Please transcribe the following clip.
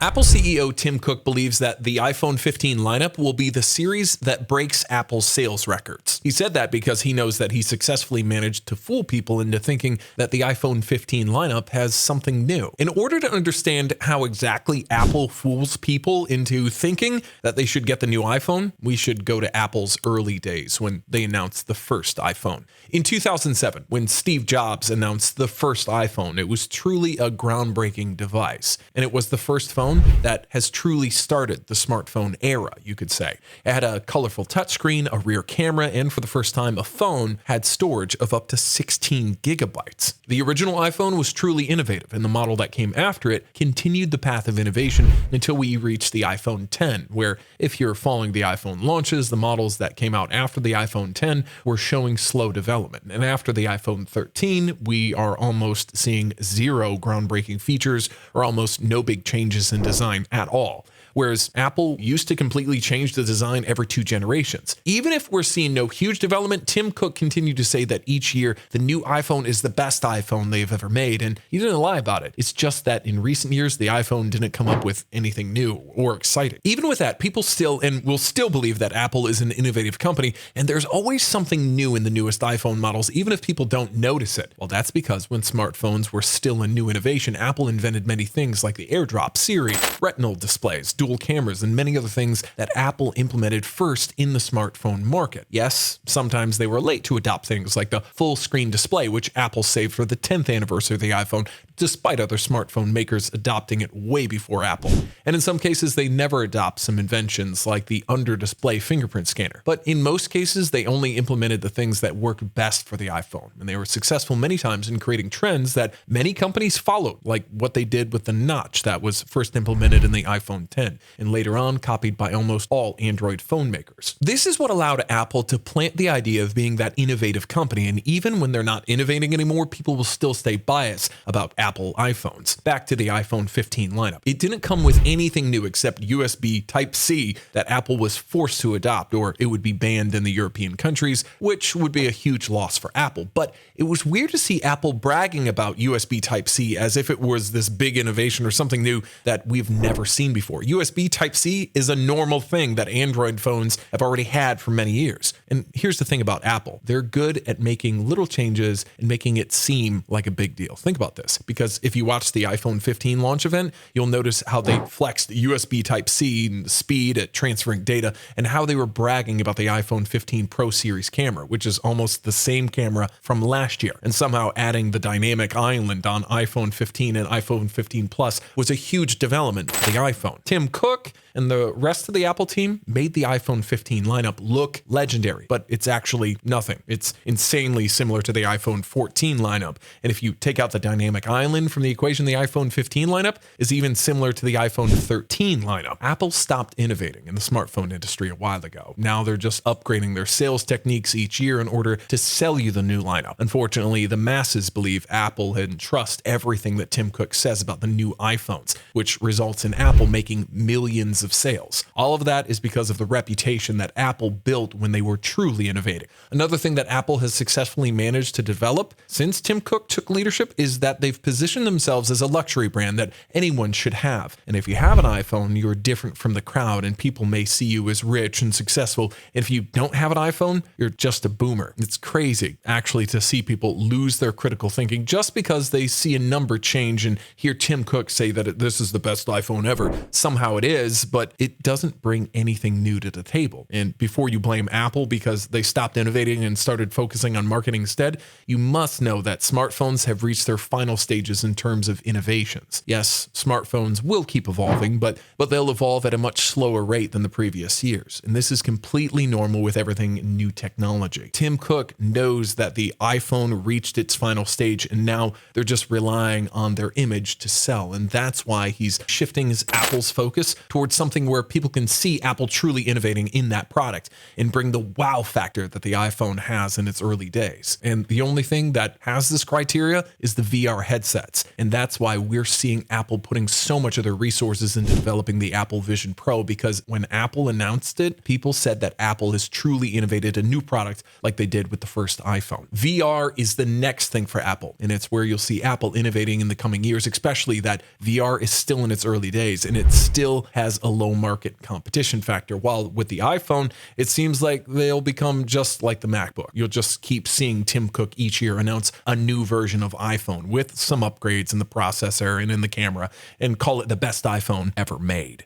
Apple CEO Tim Cook believes that the iPhone 15 lineup will be the series that breaks Apple's sales records. He said that because he knows that he successfully managed to fool people into thinking that the iPhone 15 lineup has something new. In order to understand how exactly Apple fools people into thinking that they should get the new iPhone, we should go to Apple's early days when they announced the first iPhone. In 2007, when Steve Jobs announced the first iPhone, it was truly a groundbreaking device, and it was the first phone that has truly started the smartphone era, you could say. It had a colorful touchscreen, a rear camera, and for the first time, a phone had storage of up to 16 gigabytes. The original iPhone was truly innovative, and the model that came after it continued the path of innovation until we reached the iPhone X, where if you're following the iPhone launches, the models that came out after the iPhone X were showing slow development. And after the iPhone 13, we are almost seeing zero groundbreaking features or almost no big changes in design at all. Whereas Apple used to completely change the design every 2 generations. Even if we're seeing no huge development, Tim Cook continued to say that each year the new iPhone is the best iPhone they've ever made, and he didn't lie about it. It's just that in recent years, the iPhone didn't come up with anything new or exciting. Even with that, people still and will still believe that Apple is an innovative company, and there's always something new in the newest iPhone models, even if people don't notice it. Well, that's because when smartphones were still a new innovation, Apple invented many things like the AirDrop, Siri, retinal displays, dual cameras, and many other things that Apple implemented first in the smartphone market. Yes, sometimes they were late to adopt things like the full screen display, which Apple saved for the 10th anniversary of the iPhone, despite other smartphone makers adopting it way before Apple. And in some cases, they never adopt some inventions like the under-display fingerprint scanner. But in most cases, they only implemented the things that work best for the iPhone. And they were successful many times in creating trends that many companies followed, like what they did with the notch that was first implemented in the iPhone X, and later on copied by almost all Android phone makers. This is what allowed Apple to plant the idea of being that innovative company, and even when they're not innovating anymore, people will still stay biased about Apple iPhones. Back to the iPhone 15 lineup. It didn't come with anything new except USB Type-C that Apple was forced to adopt, or it would be banned in the European countries, which would be a huge loss for Apple. But it was weird to see Apple bragging about USB Type-C as if it was this big innovation or something new that we've never seen before. USB Type-C is a normal thing that Android phones have already had for many years. And here's the thing about Apple. They're good at making little changes and making it seem like a big deal. Think about this, because if you watch the iPhone 15 launch event, you'll notice how they flexed USB Type-C and the speed at transferring data, and how they were bragging about the iPhone 15 Pro Series camera, which is almost the same camera from last year. And somehow adding the dynamic island on iPhone 15 and iPhone 15 Plus was a huge development for the iPhone. Tim Cook and the rest of the Apple team made the iPhone 15 lineup look legendary, but it's actually nothing. It's insanely similar to the iPhone 14 lineup. And if you take out the dynamic island from the equation, the iPhone 15 lineup is even similar to the iPhone 13 lineup. Apple stopped innovating in the smartphone industry a while ago. Now they're just upgrading their sales techniques each year in order to sell you the new lineup. Unfortunately, the masses believe Apple and trust everything that Tim Cook says about the new iPhones, which results in Apple making millions of sales. All of that is because of the reputation that Apple built when they were truly innovating. Another thing that Apple has successfully managed to develop since Tim Cook took leadership is that they've positioned themselves as a luxury brand that anyone should have. And if you have an iPhone, you're different from the crowd, and people may see you as rich and successful. And if you don't have an iPhone, you're just a boomer. It's crazy, actually, to see people lose their critical thinking just because they see a number change and hear Tim Cook say that this is the best iPhone ever. Somehow it is, but it doesn't bring anything new to the table. And before you blame Apple because they stopped innovating and started focusing on marketing instead, you must know that smartphones have reached their final stages in terms of innovations. Yes, smartphones will keep evolving, but they'll evolve at a much slower rate than the previous years. And this is completely normal with everything in new technology. Tim Cook knows that the iPhone reached its final stage, and now they're just relying on their image to sell. And that's why he's shifting Apple's focus towards something where people can see Apple truly innovating in that product and bring the wow factor that the iPhone has in its early days. And the only thing that has this criteria is the VR headset. assets. And that's why we're seeing Apple putting so much of their resources into developing the Apple Vision Pro, because when Apple announced it, people said that Apple has truly innovated a new product like they did with the first iPhone. VR is the next thing for Apple, and it's where you'll see Apple innovating in the coming years, especially that VR is still in its early days and it still has a low market competition factor. While with the iPhone, it seems like they'll become just like the MacBook. You'll just keep seeing Tim Cook each year announce a new version of iPhone with some upgrades in the processor and in the camera and call it the best iPhone ever made.